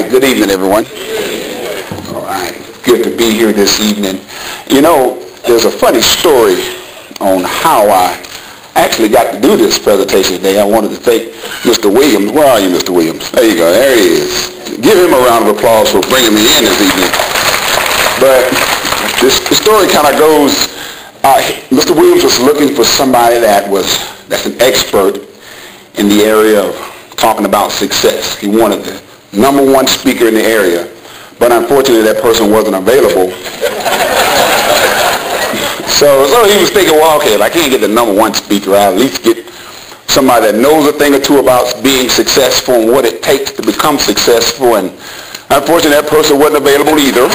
right, good evening, everyone. All right, good to be here this evening. You know, there's a funny story on how I actually got to do this presentation today. I wanted to thank Mr. Williams. Where are you, Mr. Williams? There you go. There he is. Give him a round of applause for bringing me in this evening. But the story kind of goes, Mr. Williams was looking for somebody that's an expert in the area of talking about success. He wanted the number one speaker in the area, but unfortunately that person wasn't available. So he was thinking, well, okay, if I can't get the number one speaker, I'll at least get somebody that knows a thing or two about being successful and what it takes to become successful. And unfortunately, that person wasn't available either.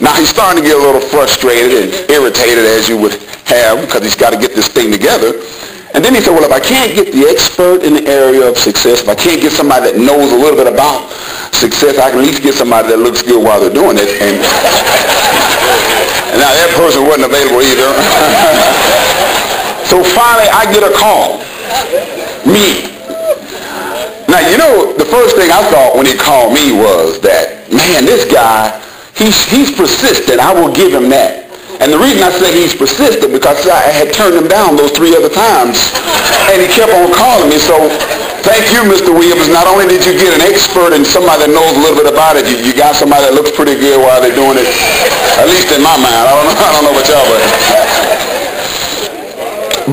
Now he's starting to get a little frustrated and irritated, as you would have, because he's got to get this thing together. And then he said, well, if I can't get the expert in the area of success, if I can't get somebody that knows a little bit about success, I can at least get somebody that looks good while they're doing it. And now that person wasn't available either. So finally, I get a call. Me. Now, you know, the first thing I thought when he called me was that, man, this guy, he's persistent. I will give him that. And the reason I say he's persistent because I had turned him down those 3 other times, and he kept on calling me. So thank you, Mr. Williams. Not only did you get an expert and somebody that knows a little bit about it, you got somebody that looks pretty good while they're doing it, at least in my mind. I don't know about y'all,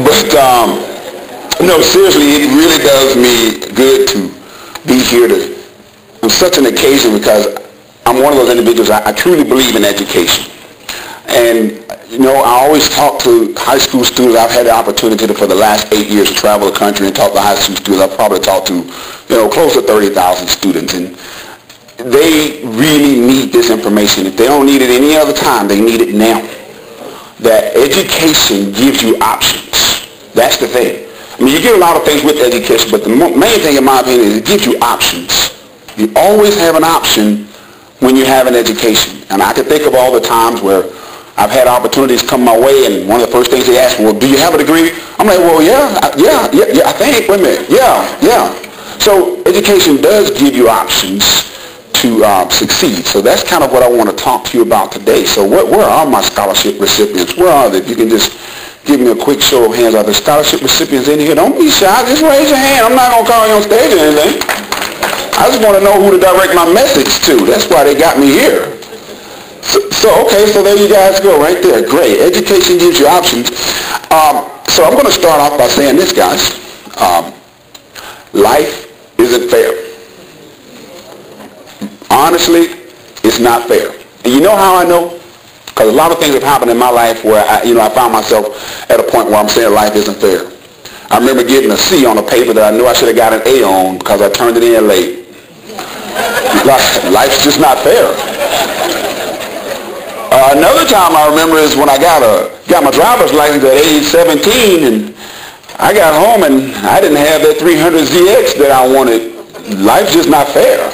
but no, seriously, it really does me good to be here on such an occasion because I'm one of those individuals, I truly believe in education. And, you know, I always talk to high school students. I've had the opportunity for the last 8 years to travel the country and talk to high school students. I've probably talked to, you know, close to 30,000 students. And they really need this information. If they don't need it any other time, they need it now. That education gives you options. That's the thing. I mean, you get a lot of things with education, but the main thing, in my opinion, is it gives you options. You always have an option when you have an education. And I can think of all the times where I've had opportunities come my way, and one of the first things they ask me, well, do you have a degree? I'm like, well, yeah, I think, wait a minute, yeah. So education does give you options to succeed. So that's kind of what I want to talk to you about today. So where are my scholarship recipients? Where are they? If you can just give me a quick show of hands. Are there scholarship recipients in here? Don't be shy. Just raise your hand. I'm not going to call you on stage or anything. I just want to know who to direct my message to. That's why they got me here. Okay, so there you guys go right there. Great. Education gives you options. So I'm going to start off by saying this, guys. Life isn't fair. Honestly, it's not fair. And you know how I know? Because a lot of things have happened in my life where I found myself at a point where I'm saying life isn't fair. I remember getting a C on a paper that I knew I should have got an A on because I turned it in late. Life's just not fair. Another time I remember is when I got my driver's license at age 17, and I got home and I didn't have that 300ZX that I wanted. Life's just not fair.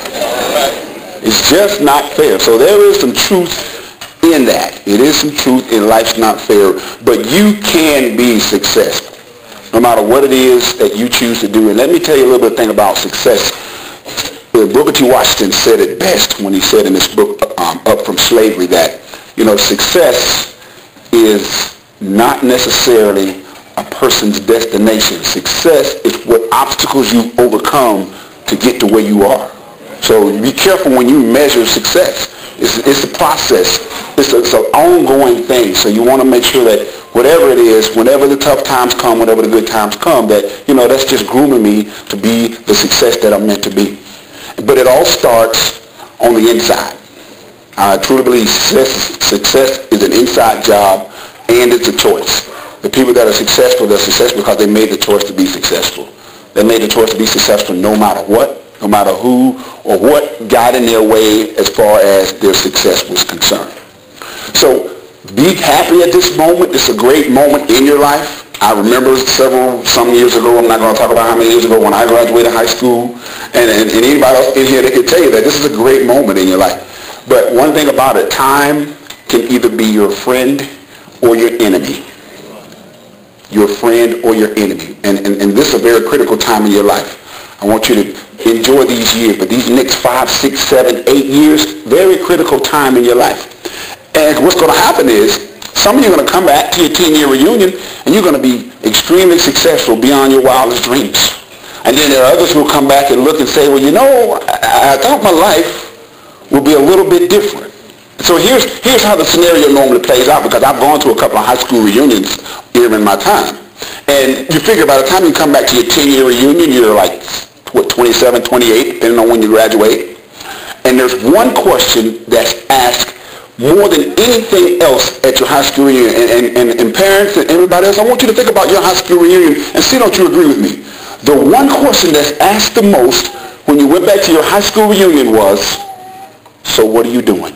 It's just not fair. So there is some truth in that. It is some truth in life's not fair, but you can be successful no matter what it is that you choose to do. And let me tell you a little bit of thing about success. Booker T. Washington said it best when he said in this book, Up From Slavery, that, you know, success is not necessarily a person's destination. Success is what obstacles you overcome to get to where you are. So be careful when you measure success. It's a process. It's an ongoing thing. So you want to make sure that whatever it is, whenever the tough times come, whenever the good times come, that, you know, that's just grooming me to be the success that I'm meant to be. But it all starts on the inside. I truly believe success is an inside job, and it's a choice. The people that are successful, they're successful because they made the choice to be successful. They made the choice to be successful no matter what, no matter who or what got in their way as far as their success was concerned. So be happy at this moment. It's a great moment in your life. I remember some years ago, I'm not going to talk about how many years ago, when I graduated high school, and anybody else in here, they could tell you that this is a great moment in your life. But one thing about it, time can either be your friend or your enemy. Your friend or your enemy. And this is a very critical time in your life. I want you to enjoy these years, but these next 5, 6, 7, 8 years, very critical time in your life. And what's going to happen is, some of you are going to come back to your 10-year reunion, and you're going to be extremely successful beyond your wildest dreams. And then there are others who will come back and look and say, well, you know, I thought my life would be a little bit different. So here's how the scenario normally plays out, because I've gone to a couple of high school reunions here in my time. And you figure by the time you come back to your 10-year reunion, you're like, 27, 28, depending on when you graduate. And there's one question that's asked more than anything else at your high school reunion. And parents and everybody else, I want you to think about your high school reunion and see, don't you agree with me? The one question that's asked the most when you went back to your high school reunion was, so what are you doing?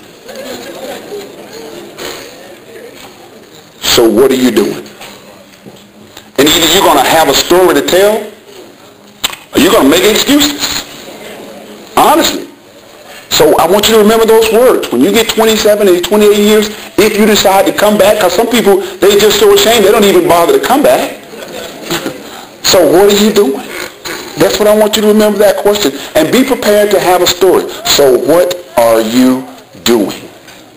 So what are you doing? And either you're going to have a story to tell, or you're going to make excuses. Honestly. So I want you to remember those words. When you get 27 and 28 years, if you decide to come back, because some people, they're just so ashamed, they don't even bother to come back. So what are you doing? That's what I want you to remember, that question. And be prepared to have a story. So what are you doing?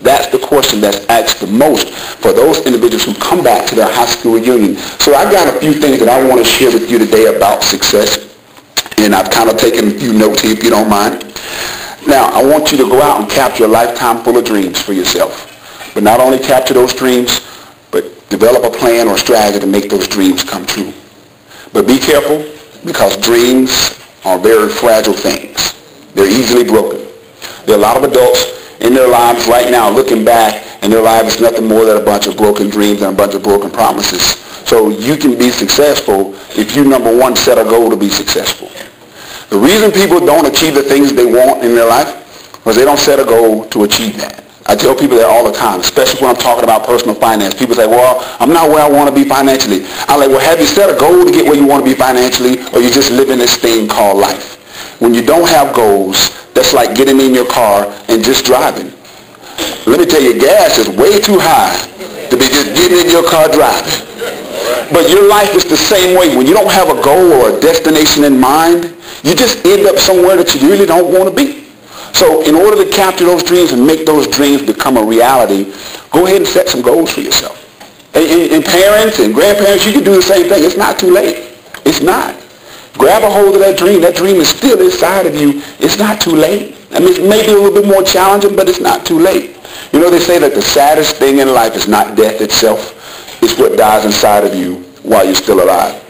That's the question that's asked the most for those individuals who come back to their high school reunion. So I've got a few things that I want to share with you today about success. And I've kind of taken a few notes here, if you don't mind. Now, I want you to go out and capture a lifetime full of dreams for yourself. But not only capture those dreams, but develop a plan or strategy to make those dreams come true. But be careful, because dreams are very fragile things. They're easily broken. There are a lot of adults in their lives right now looking back, and their life is nothing more than a bunch of broken dreams and a bunch of broken promises. So you can be successful if you, number one, set a goal to be successful. The reason people don't achieve the things they want in their life is they don't set a goal to achieve that. I tell people that all the time, especially when I'm talking about personal finance. People say, well, I'm not where I want to be financially. I'm like, well, have you set a goal to get where you want to be financially, or you just living this thing called life? When you don't have goals, that's like getting in your car and just driving. Let me tell you, gas is way too high to be just getting in your car driving. But your life is the same way. When you don't have a goal or a destination in mind, you just end up somewhere that you really don't want to be. So in order to capture those dreams and make those dreams become a reality, go ahead and set some goals for yourself. And parents and grandparents, you can do the same thing. It's not too late. It's not. Grab a hold of that dream. That dream is still inside of you. It's not too late. I mean, it may be a little bit more challenging, but it's not too late. You know, they say that the saddest thing in life is not death itself. It's what dies inside of you while you're still alive.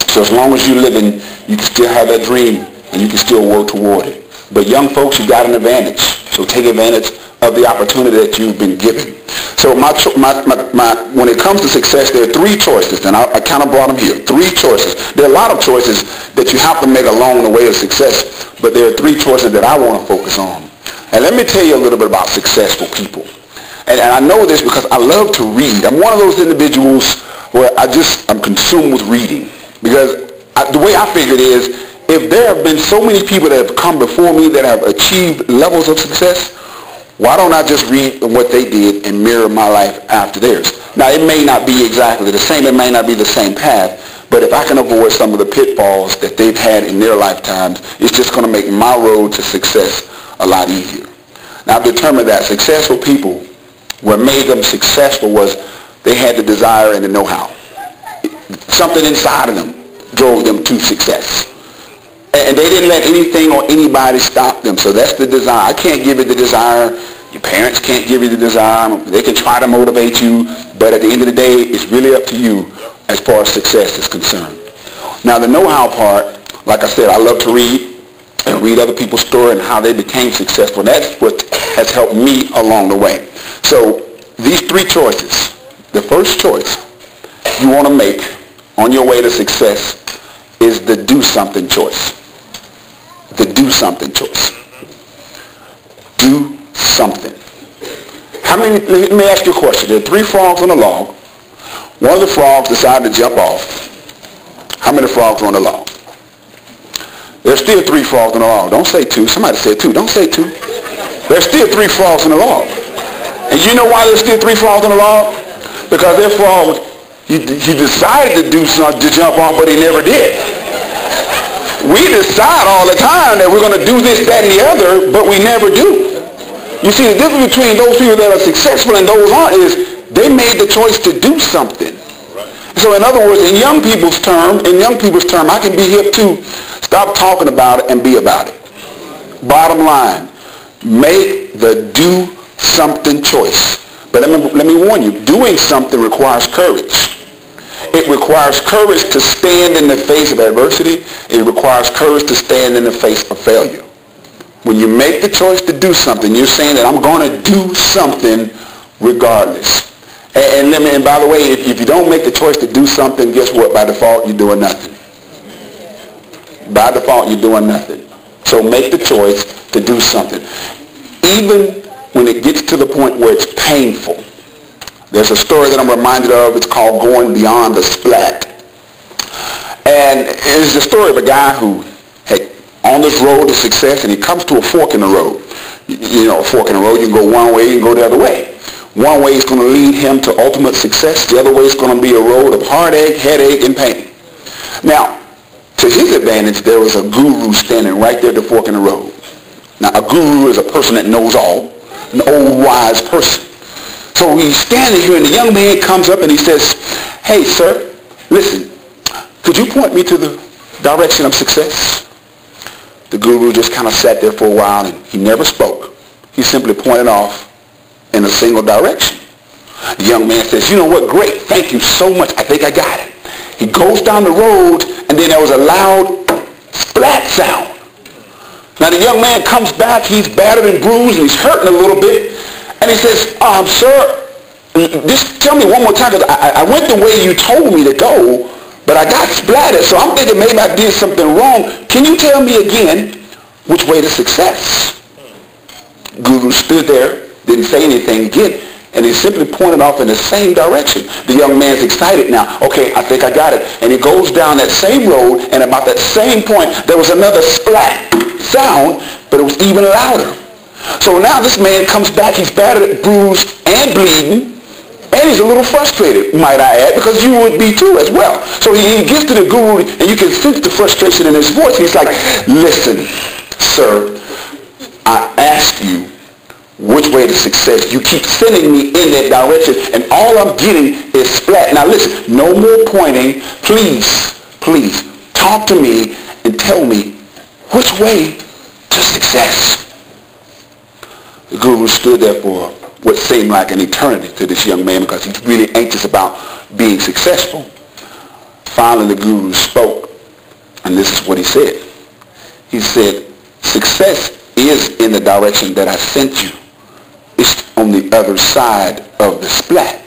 So as long as you're living, you can still have that dream, and you can still work toward it. But young folks, you got an advantage. So take advantage of the opportunity that you've been given. So when it comes to success, there are three choices, and I kind of brought them here. Three choices. There are a lot of choices that you have to make along the way of success, but there are three choices that I want to focus on. And let me tell you a little bit about successful people. And I know this because I love to read. I'm one of those individuals where I'm consumed with reading. Because the way I figure it is, if there have been so many people that have come before me that have achieved levels of success, why don't I just read what they did and mirror my life after theirs? Now, it may not be exactly the same. It may not be the same path. But if I can avoid some of the pitfalls that they've had in their lifetimes, it's just going to make my road to success a lot easier. Now, I've determined that successful people, what made them successful was they had the desire and the know-how. Something inside of them drove them to success. And they didn't let anything or anybody stop them. So that's the desire. I can't give you the desire. Your parents can't give you the desire. They can try to motivate you. But at the end of the day, it's really up to you as far as success is concerned. Now, the know-how part, like I said, I love to read and read other people's story and how they became successful. That's what has helped me along the way. So these three choices. The first choice you want to make on your way to success is the do something choice. The do something choice. Do something. Let me ask you a question. There are three frogs on a log. One of the frogs decided to jump off. How many frogs are on the log? There's still three frogs on the log. Don't say two. Somebody said two. Don't say two. There's still three frogs on the log. And you know why there's still three frogs on the log? Because their frog, he decided to do something, to jump off, but he never did. We decide all the time that we're going to do this, that, and the other, but we never do. You see, the difference between those people that are successful and those aren't is they made the choice to do something. So in other words, in young people's term, I can be hip too. Stop talking about it and be about it. Bottom line, make the do something choice. But let me warn you, doing something requires courage. It requires courage to stand in the face of adversity. It requires courage to stand in the face of failure. When you make the choice to do something, you're saying that I'm going to do something regardless. And by the way, if you don't make the choice to do something, guess what? By default, you're doing nothing. By default, you're doing nothing. So make the choice to do something. Even when it gets to the point where it's painful. There's a story that I'm reminded of. It's called Going Beyond the Splat. And it's the story of a guy who, on this road to success, and he comes to a fork in the road. You know, a fork in the road, you can go one way, you can go the other way. One way is going to lead him to ultimate success. The other way is going to be a road of heartache, headache, and pain. Now, to his advantage, there was a guru standing right there at the fork in the road. Now, a guru is a person that knows all, an old wise person. So he's standing here, and the young man comes up and he says, "Hey, sir, listen, could you point me to the direction of success?" The guru just kind of sat there for a while, and he never spoke. He simply pointed off in a single direction. The young man says, "You know what? Great. Thank you so much. I think I got it." He goes down the road, and then there was a loud splat sound. Now the young man comes back. He's battered and bruised, and he's hurting a little bit. And he says, "Sir, just tell me one more time, because I went the way you told me to go, but I got splattered, so I'm thinking maybe I did something wrong. Can you tell me again which way to success?" Guru stood there, didn't say anything again, and he simply pointed off in the same direction. The young man's excited now. "Okay, I think I got it." And he goes down that same road, and about that same point, there was another splat sound, but it was even louder. So now this man comes back. He's battered, bruised, and bleeding, and he's a little frustrated, might I add, because you would be too as well. So he gets to the guru, and you can sense the frustration in his voice. He's like, "Listen, sir, I asked you which way to success. You keep sending me in that direction, and all I'm getting is splat. Now listen, no more pointing. Please, talk to me and tell me which way to success." The guru stood there for what seemed like an eternity to this young man, because he's really anxious about being successful. Finally, the guru spoke, and this is what he said. He said, "Success is in the direction that I sent you. It's on the other side of the splat."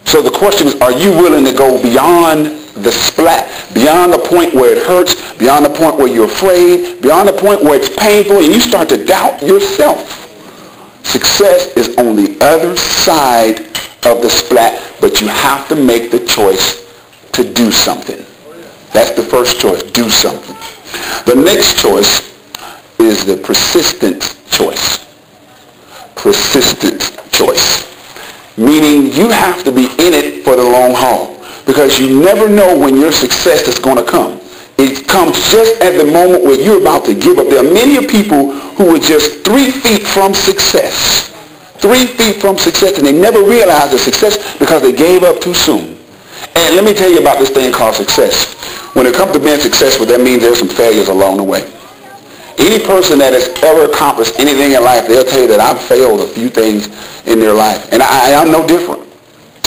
So the question is, are you willing to go beyond the splat, beyond the point where it hurts, beyond the point where you're afraid, beyond the point where it's painful, and you start to doubt yourself? Success is on the other side of the splat, but you have to make the choice to do something. That's the first choice, do something. The next choice is the persistent choice. Persistent choice. Meaning you have to be in it for the long haul, because you never know when your success is going to come. It comes just at the moment where you're about to give up. There are many people who are just 3 feet from success. 3 feet from success, and they never realized the success because they gave up too soon. And let me tell you about this thing called success. When it comes to being successful, that means there's some failures along the way. Any person that has ever accomplished anything in life, they'll tell you that I've failed a few things in their life. And I'm no different.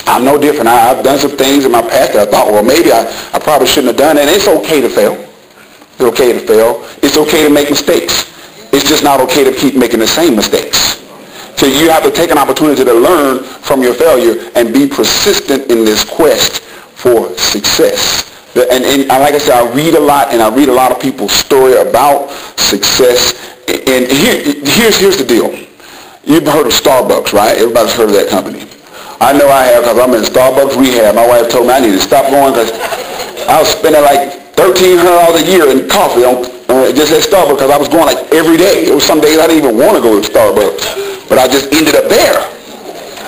I'm no different. I've done some things in my past that I thought, well, maybe I probably shouldn't have done it. And it's okay to fail. It's okay to fail. It's okay to make mistakes. It's just not okay to keep making the same mistakes. So you have to take an opportunity to learn from your failure and be persistent in this quest for success. And like I said, I read a lot, and I read a lot of people's story about success. And here's the deal. You've heard of Starbucks, right? Everybody's heard of that company. I know I have, because I'm in Starbucks rehab. My wife told me I need to stop going, because I was spending like $1,300 a year in coffee just at Starbucks, because I was going like every day. It was some days I didn't even want to go to Starbucks, but I just ended up there.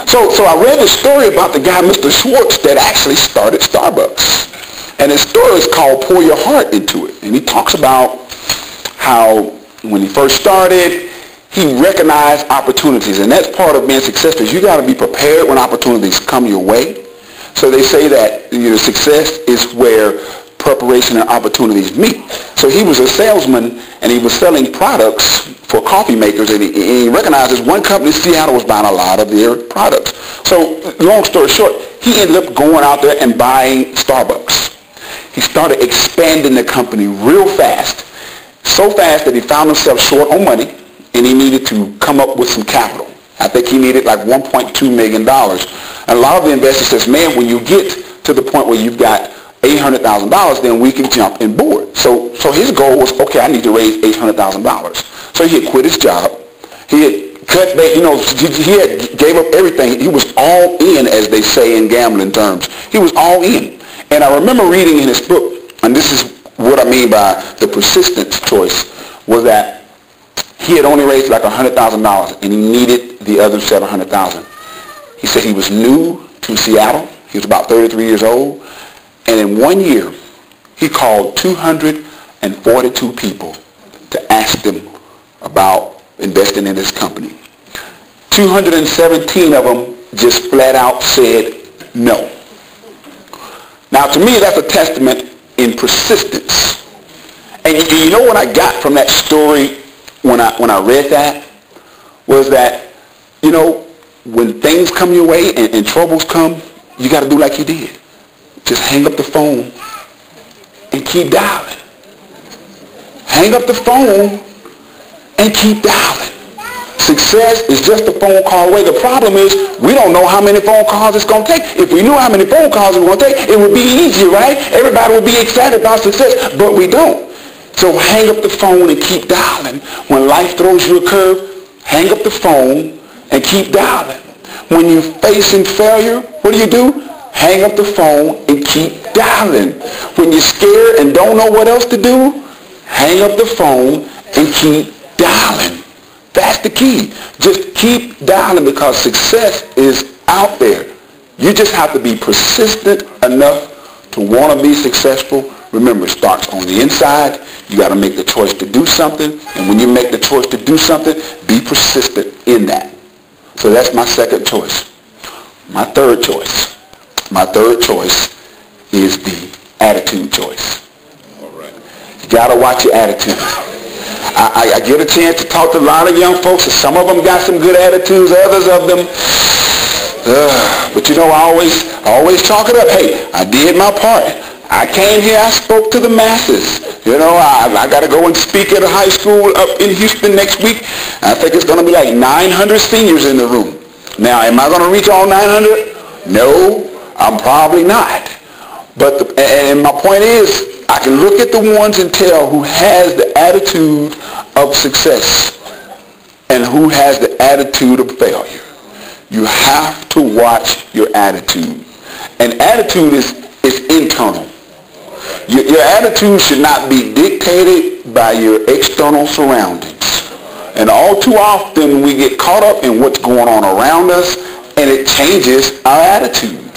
So I read the story about the guy, Mr. Schwartz, that actually started Starbucks. And his story is called Pour Your Heart Into It. And he talks about how when he first started, he recognized opportunities. And that's part of being successful. You got to be prepared when opportunities come your way. So they say that success is where preparation and opportunities meet. So he was a salesman, and he was selling products for coffee makers, and he recognized this one company in Seattle was buying a lot of their products. So long story short, he ended up going out there and buying Starbucks. He started expanding the company real fast, so fast that he found himself short on money, and he needed to come up with some capital. I think he needed like $1.2 million. And a lot of the investors says, man, when you get to the point where you've got $800,000, then we can jump and board. So his goal was, okay, I need to raise $800,000. So he had quit his job. He had cut back, he had gave up everything. He was all in, as they say in gambling terms. He was all in. And I remember reading in his book, and this is what I mean by the persistence choice, was that he had only raised like $100,000, and he needed the other $700,000. He said he was new to Seattle. He was about 33 years old. And in 1 year, he called 242 people to ask them about investing in his company. 217 of them just flat out said no. Now, to me, that's a testament in persistence. And you know what I got from that story when I read that? Was that, when things come your way and troubles come, you got to do like he did. Just hang up the phone and keep dialing. Hang up the phone and keep dialing. Success is just a phone call away. The problem is we don't know how many phone calls it's going to take. If we knew how many phone calls it was going to take, it would be easier, right? Everybody would be excited about success, but we don't. So hang up the phone and keep dialing. When life throws you a curve, hang up the phone and keep dialing. When you're facing failure, what do? Hang up the phone and keep dialing. When you're scared and don't know what else to do, hang up the phone and keep dialing. That's the key. Just keep dialing, because success is out there. You just have to be persistent enough to want to be successful. Remember, it starts on the inside. You got to make the choice to do something. And when you make the choice to do something, be persistent in that. So that's my second choice. My third choice is the attitude choice. All right. You got to watch your attitude. I get a chance to talk to a lot of young folks, and some of them got some good attitudes, others of them, but I always chalk it up. Hey, I did my part. I came here, I spoke to the masses. I got to go and speak at a high school up in Houston next week. I think it's going to be like 900 seniors in the room. Now, am I going to reach all 900? No, I'm probably not. And my point is, I can look at the ones and tell who has the attitude of success and who has the attitude of failure. You have to watch your attitude. And attitude is internal. Your attitude should not be dictated by your external surroundings. And all too often we get caught up in what's going on around us, and it changes our attitude.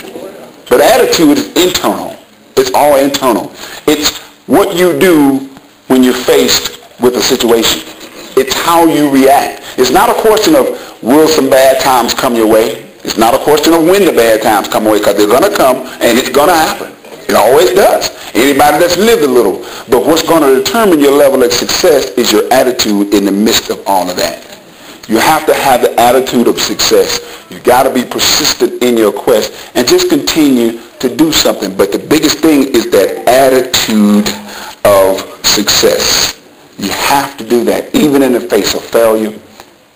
But attitude is internal. It's all internal. It's what you do when you're faced with a situation. It's how you react. It's not a question of will some bad times come your way. It's not a question of when the bad times come away, because they're going to come and it's going to happen. It always does. Anybody that's lived a little. But what's going to determine your level of success is your attitude in the midst of all of that. You have to have the attitude of success. You got to be persistent in your quest and just continue to do something. But the biggest thing is that attitude of success. You have to do that, even in the face of failure,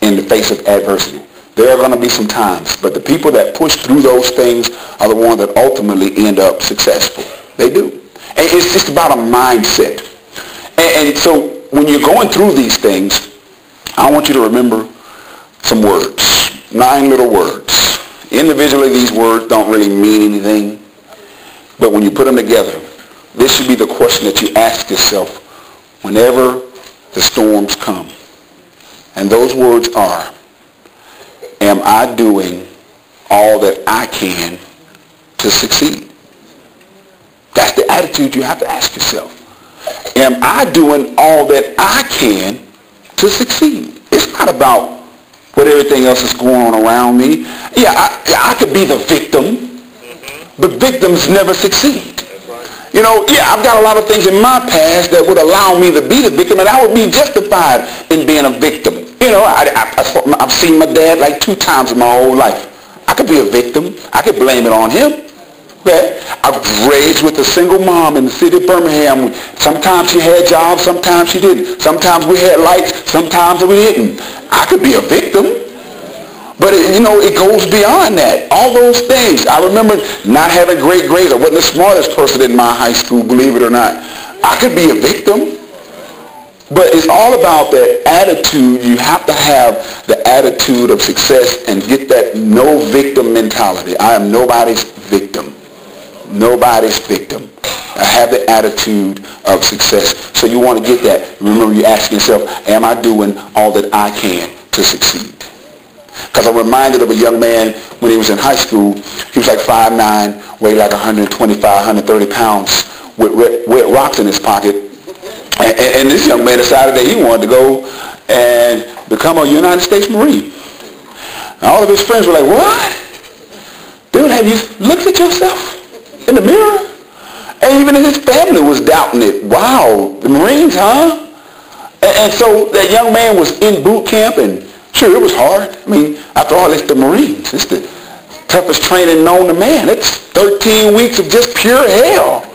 in the face of adversity. There are going to be some times, but the people that push through those things are the ones that ultimately end up successful. They do. And it's just about a mindset. And so when you're going through these things, I want you to remember some words, 9 little words. Individually, these words don't really mean anything, but when you put them together, this should be the question that you ask yourself whenever the storms come. And those words are, am I doing all that I can to succeed? That's the attitude you have to ask yourself. Am I doing all that I can to succeed? It's not about what everything else is going on around me. Yeah, I could be the victim, but victims never succeed. You know, yeah, I've got a lot of things in my past that would allow me to be the victim, and I would be justified in being a victim. You know, I've seen my dad like 2 times in my whole life. I could be a victim. I could blame it on him. Okay? I was raised with a single mom in the city of Birmingham. Sometimes she had jobs, sometimes she didn't. Sometimes we had lights, sometimes we didn't. I could be a victim. But, it goes beyond that. All those things. I remember not having great grades. I wasn't the smartest person in my high school, believe it or not. I could be a victim. But it's all about that attitude. You have to have the attitude of success and get that no victim mentality. I am nobody's victim. Nobody's victim. I have the attitude of success. So you want to get that. Remember, you ask yourself, am I doing all that I can to succeed? Because I'm reminded of a young man when he was in high school. He was like 5'9", weighed like 125, 130 pounds with wet rocks in his pocket. And this young man decided that he wanted to go and become a United States Marine. And all of his friends were like, what? Dude, have you looked at yourself in the mirror? And even his family was doubting it. Wow, the Marines, huh? And so that young man was in boot camp, and sure, it was hard. I mean, after all, it's the Marines. It's the toughest training known to man. It's 13 weeks of just pure hell.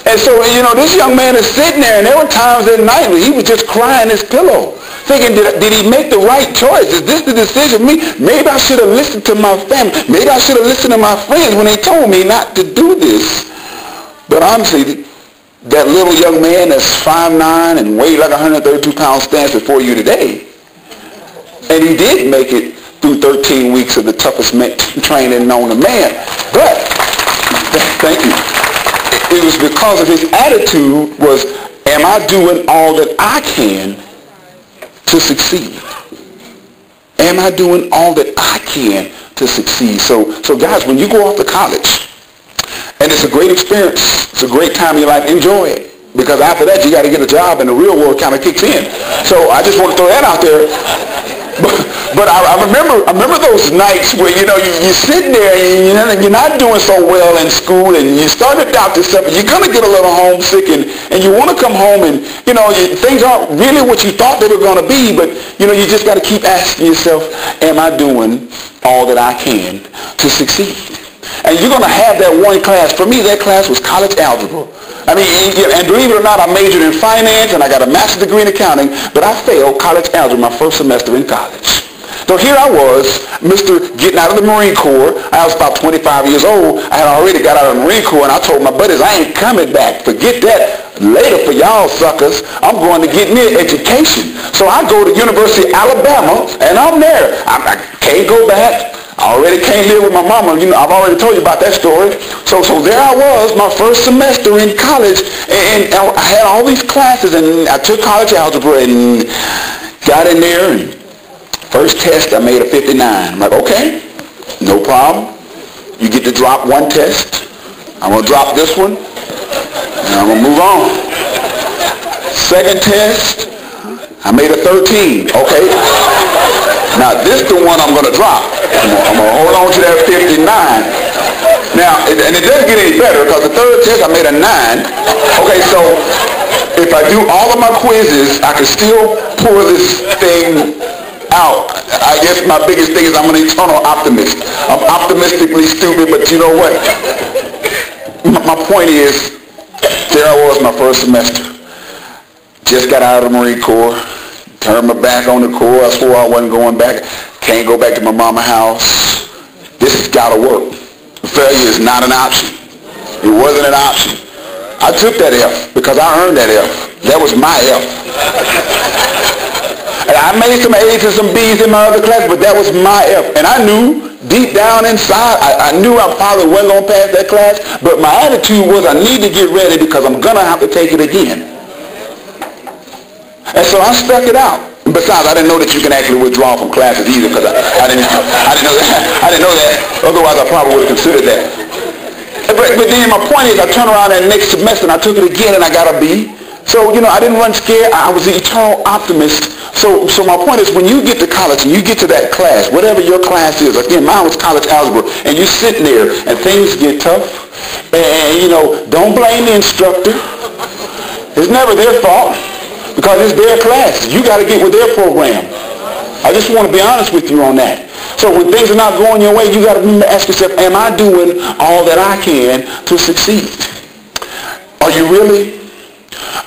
And so, this young man is sitting there, and there were times at night where he was just crying his pillow, thinking, did he make the right choice? Is this the decision? Maybe I should have listened to my family. Maybe I should have listened to my friends when they told me not to do this. But honestly, that little young man that's 5'9" and weighed like 132 pounds stands before you today. And he did make it through 13 weeks of the toughest training known to man. But, thank you. It was because of his attitude was, am I doing all that I can to succeed? Am I doing all that I can to succeed? So guys, when you go off to college, and it's a great experience, it's a great time in your life, enjoy it. Because after that, you got to get a job, and the real world kind of kicks in. So I just want to throw that out there. But I remember those nights where, you're sitting there and you're not doing so well in school, and you start to doubt yourself, and you're going to get a little homesick, and you want to come home, and, things aren't really what you thought they were going to be, but, you just got to keep asking yourself, am I doing all that I can to succeed? And you're going to have that one class. For me, that class was college algebra. I mean, and believe it or not, I majored in finance, and I got a master's degree in accounting, but I failed college algebra my first semester in college. So here I was, Mr. getting out of the Marine Corps. I was about 25 years old. I had already got out of the Marine Corps, and I told my buddies, I ain't coming back. Forget that. Later for y'all suckers, I'm going to get me an education. So I go to University of Alabama, and I'm there. I can't go back. I already can't live with my mama. I've already told you about that story. So there I was, my first semester in college, and I had all these classes, and I took college algebra and got in there, and first test I made a 59. I'm like, okay, no problem. You get to drop one test. I'm going to drop this one, and I'm going to move on. Second test, I made a 13. Okay. Now, this is the one I'm going to drop. I'm going to hold on to that 59. Now, and it doesn't get any better, because the third test I made a 9. Okay, so if I do all of my quizzes, I can still pull this thing out. I guess my biggest thing is I'm an eternal optimist. I'm optimistically stupid, but you know what? My point is, there I was my first semester. Just got out of the Marine Corps. Turned my back on the Corps. I swore I wasn't going back. Can't go back to my mama's house. This has got to work. Failure is not an option. It wasn't an option. I took that F because I earned that F. That was my F. And I made some A's and some B's in my other class, but that was my F. And I knew deep down inside, I knew I probably wasn't going to pass that class, but my attitude was I need to get ready because I'm going to have to take it again. And so I stuck it out. Besides, I didn't know that you can actually withdraw from classes either, because I didn't know that. Otherwise, I probably would have considered that. but then my point is, I turned around that next semester and I took it again and I got a B. So, I didn't run scared. I was the eternal optimist. So my point is, when you get to college and you get to that class, whatever your class is, again, mine was college algebra, and you're sitting there and things get tough, and don't blame the instructor. It's never their fault because it's their class. You got to get with their program. I just want to be honest with you on that. So when things are not going your way, you got to remember to ask yourself, am I doing all that I can to succeed? Are you really?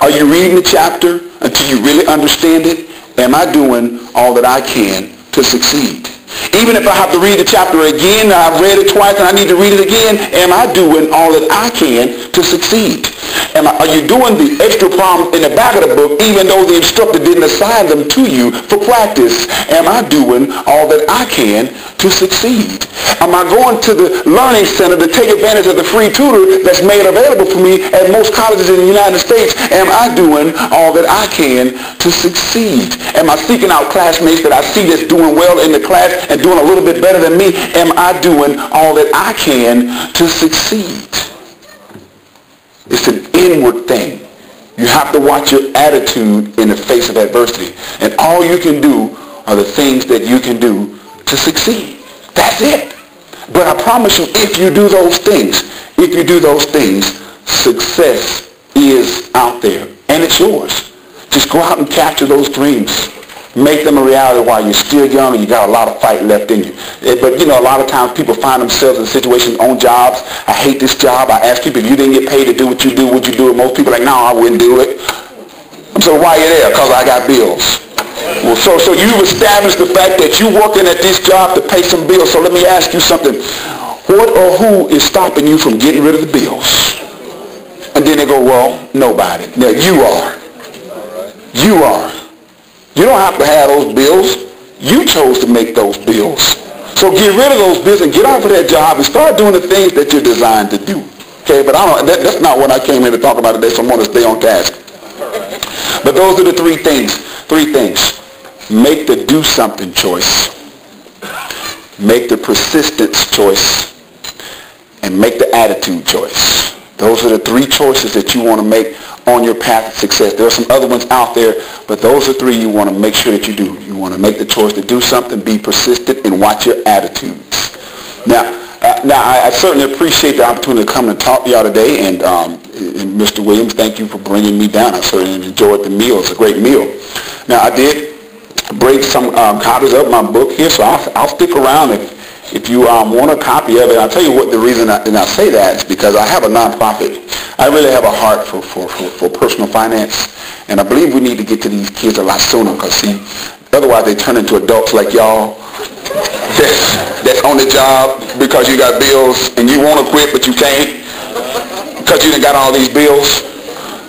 Are you reading the chapter until you really understand it? Am I doing all that I can to succeed? Even if I have to read the chapter again, I've read it twice and I need to read it again, am I doing all that I can to succeed? Are you doing the extra problems in the back of the book even though the instructor didn't assign them to you for practice? Am I doing all that I can to succeed? Am I going to the learning center to take advantage of the free tutor that's made available for me at most colleges in the United States? Am I doing all that I can to succeed? Am I seeking out classmates that I see that's doing well in the class and doing a little bit better than me? Am I doing all that I can to succeed? It's an inward thing. You have to watch your attitude in the face of adversity. And all you can do are the things that you can do to succeed. That's it. But I promise you, if you do those things, success is out there. And it's yours. Just go out and capture those dreams. Make them a reality while you're still young and you got a lot of fight left in you. But a lot of times people find themselves in situations on jobs. I hate this job. I ask people, if you didn't get paid to do what you do, would you do it? Most people are like, no, I wouldn't do it. So why are you there? Because I got bills. Well, so you've established the fact that you're working at this job to pay some bills. So let me ask you something. What or who is stopping you from getting rid of the bills? And then they go, well, nobody. Now you are. You are. You don't have to have those bills. You chose to make those bills. So get rid of those bills and get off of that job and start doing the things that you're designed to do. Okay, but that's not what I came here to talk about today, so I'm going to stay on task. But those are the three things. Make the do something choice. Make the persistence choice. And make the attitude choice. Those are the three choices that you want to make on your path to success. There are some other ones out there, but those are three you want to make sure that you do. You want to make the choice to do something, be persistent, and watch your attitudes. Now I certainly appreciate the opportunity to come and talk to y'all today, and Mr. Williams, thank you for bringing me down. I certainly enjoyed the meal. It's a great meal. Now, I did break some copies of my book here, so I'll stick around if you want a copy of it. I'll tell you what the reason I say that is because I have a nonprofit. I really have a heart for personal finance, and I believe we need to get to these kids a lot sooner because, see, otherwise they turn into adults like y'all that's on the job because you got bills and you want to quit but you can't because you done got all these bills.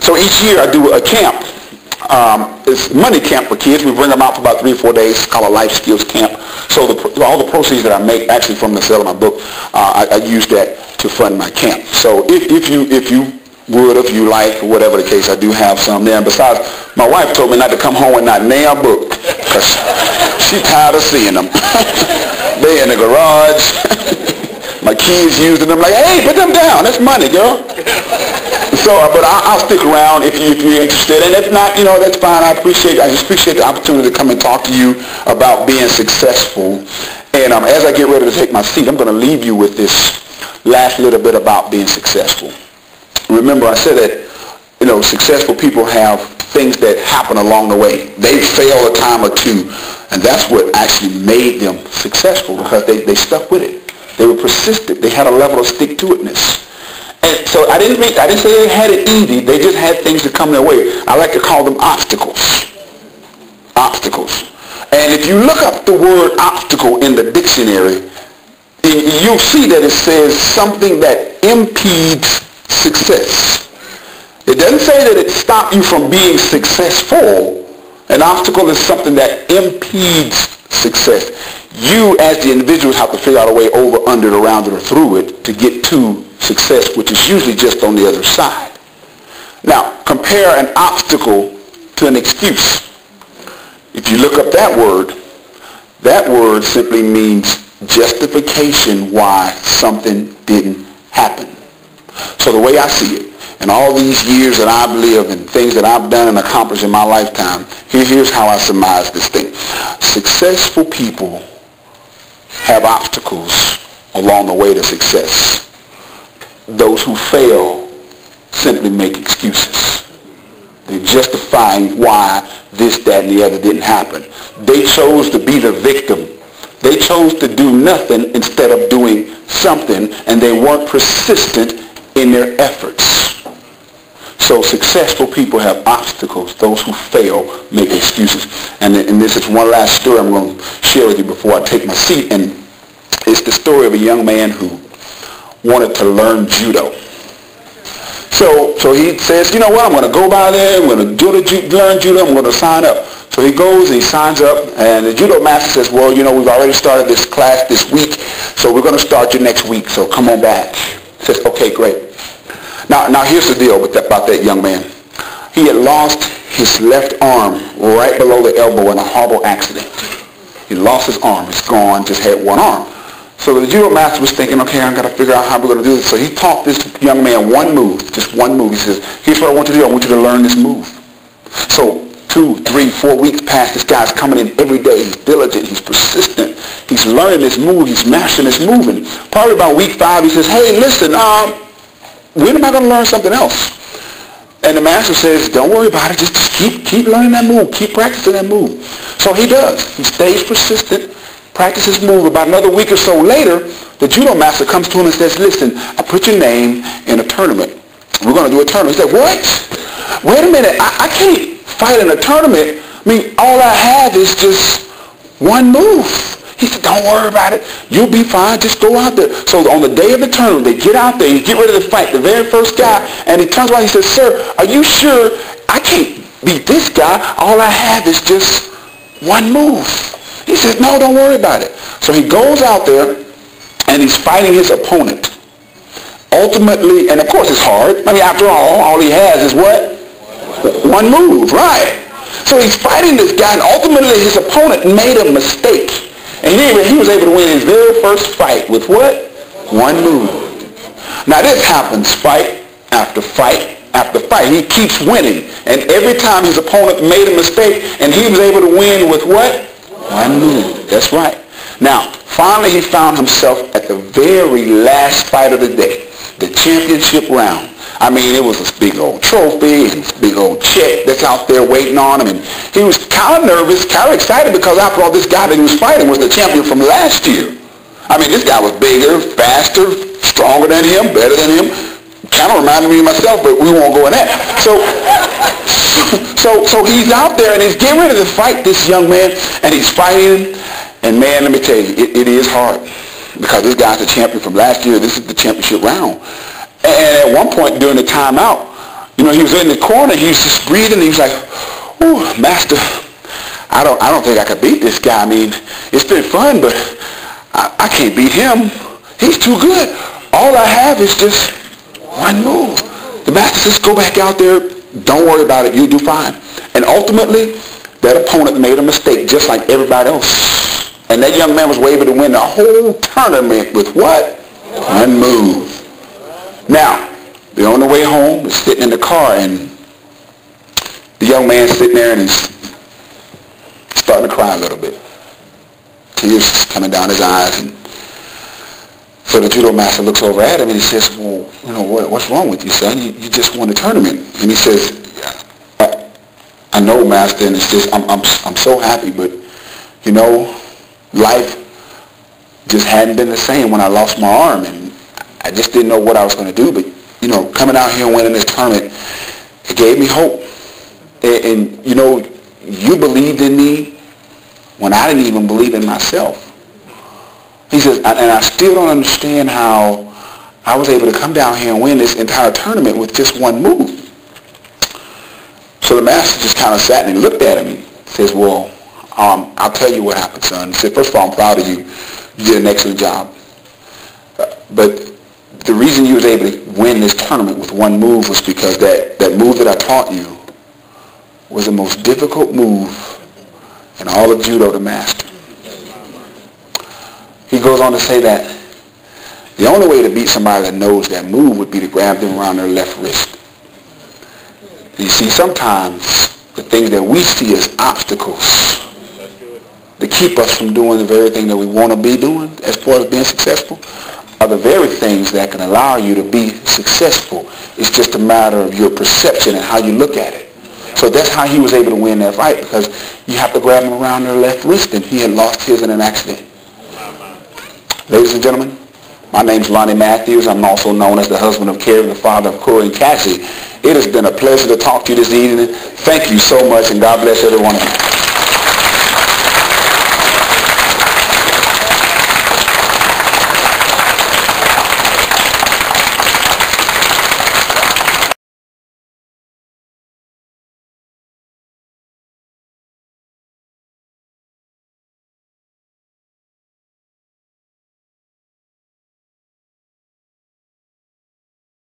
So each year I do a camp. It's money camp for kids. We bring them out for about 3 or 4 days. It's called a life skills camp. So all the proceeds that I make actually from the sale of my book, I use that to fund my camp. So if you like, or whatever the case, I do have some there. And besides, my wife told me not to come home and not nail a book because she's tired of seeing them. They in the garage. My kids using them like, hey, put them down. That's money, girl. So, but I'll stick around if you're interested. And if not, that's fine. I just appreciate the opportunity to come and talk to you about being successful. And as I get ready to take my seat, I'm going to leave you with this last little bit about being successful. Remember, I said that, successful people have things that happen along the way. They fail a time or two. And that's what actually made them successful because they stuck with it. They were persistent. They had a level of stick-to-itness. And so I didn't say they had it easy. They just had things that come their way. I like to call them obstacles. Obstacles. And if you look up the word obstacle in the dictionary, you'll see that it says something that impedes success. It doesn't say that it stops you from being successful. An obstacle is something that impedes success. You as the individual have to figure out a way over, under it, around it, or through it to get to success, which is usually just on the other side. Now, compare an obstacle to an excuse. If you look up that word simply means justification why something didn't happen. So the way I see it, in all these years that I've lived and things that I've done and accomplished in my lifetime, here's how I surmise this thing. Successful people have obstacles along the way to success. Those who fail simply make excuses. They justify why this, that, and the other didn't happen. They chose to be the victim. They chose to do nothing instead of doing something, and they weren't persistent in their efforts. So successful people have obstacles. Those who fail make excuses. And this is one last story I'm going to share with you before I take my seat. And it's the story of a young man who wanted to learn judo. So he says, you know what, I'm going to go by there, I'm going to learn judo, I'm going to sign up. So he goes and he signs up, and the judo master says, well, you know, we've already started this class this week, so we're going to start you next week, so come on back. He says, okay, great. Now here's the deal about that young man. He had lost his left arm right below the elbow in a horrible accident. He lost his arm. It's gone, just had one arm. So the judo master was thinking, okay, I've got to figure out how we're going to do this. So he taught this young man one move, just one move. He says, here's what I want you to do. I want you to learn this move. So 2, 3, 4 weeks pass. This guy's coming in every day. He's diligent. He's persistent. He's learning this move. He's mastering this move. And probably about week 5, he says, hey, listen, when am I going to learn something else? And the master says, don't worry about it. Just keep learning that move. Keep practicing that move. So he does. He stays persistent, practices move. About another week or so later, the judo master comes to him and says, listen, I put your name in a tournament. We're going to do a tournament. He said, what? Wait a minute. I can't fight in a tournament. I mean, all I have is just one move. He said, don't worry about it. You'll be fine. Just go out there. So on the day of the tournament, they get out there. You get ready to fight the very first guy. And he turns around and he says, sir, are you sure I can't beat this guy? All I have is just one move. He says, no, don't worry about it. So he goes out there and he's fighting his opponent. Ultimately, and of course it's hard. I mean, after all he has is what? One move, right? So he's fighting this guy, and ultimately his opponent made a mistake. And he was able to win his very first fight with what? One move. Now this happens fight after fight after fight. He keeps winning. And every time his opponent made a mistake, and he was able to win with what? One move. That's right. Now, finally he found himself at the very last fight of the day, the championship round. I mean, it was this big old trophy and this big old check that's out there waiting on him. And he was kind of nervous, kind of excited, because after all, this guy that he was fighting was the champion from last year. I mean, this guy was bigger, faster, stronger than him, better than him. Kind of reminded me of myself, but we won't go in that. So he's out there and he's getting ready to fight this young man, and he's fighting. And man, let me tell you, it is hard, because this guy's the champion from last year. This is the championship round. And at one point during the timeout, you know, he was in the corner. He was just breathing. He was like, "Ooh, master, I don't think I could beat this guy. I mean, it's been fun, but I can't beat him. He's too good. All I have is just one move." The master says, "Go back out there. Don't worry about it. You'll do fine." And ultimately, that opponent made a mistake, just like everybody else. And that young man was able to win the whole tournament with what? One move. Now, they're on the way home, they're sitting in the car, and the young man's sitting there and he's starting to cry a little bit. Tears coming down his eyes. And so the judo master looks over at him and he says, "Well, you know, what's wrong with you, son? You just won the tournament." And he says, I know, master, and it's just, I'm so happy, but, you know, life just hadn't been the same when I lost my arm, and I just didn't know what I was going to do. But, you know, coming out here and winning this tournament, it gave me hope. And you know, you believed in me when I didn't even believe in myself. He says, and I still don't understand how I was able to come down here and win this entire tournament with just one move. So the master just kind of sat and he looked at him and says, "Well, I'll tell you what happened, son." He said, "First of all, I'm proud of you. You did an excellent job. But the reason you was able to win this tournament with one move was because that move that I taught you was the most difficult move in all of judo to master." He goes on to say that The only way to beat somebody that knows that move would be to grab them around their left wrist. You see, sometimes the things that we see as obstacles to keep us from doing the very thing that we want to be doing as far as being successful are the very things that can allow you to be successful. It's just a matter of your perception and how you look at it. So that's how he was able to win that fight, because you have to grab him around their left wrist, and he had lost his in an accident. Ladies and gentlemen, my name's Lonnie Matthews. I'm also known as the husband of Carrie, the father of Corey and Cassie. It has been a pleasure to talk to you this evening. Thank you so much, and God bless every one of you.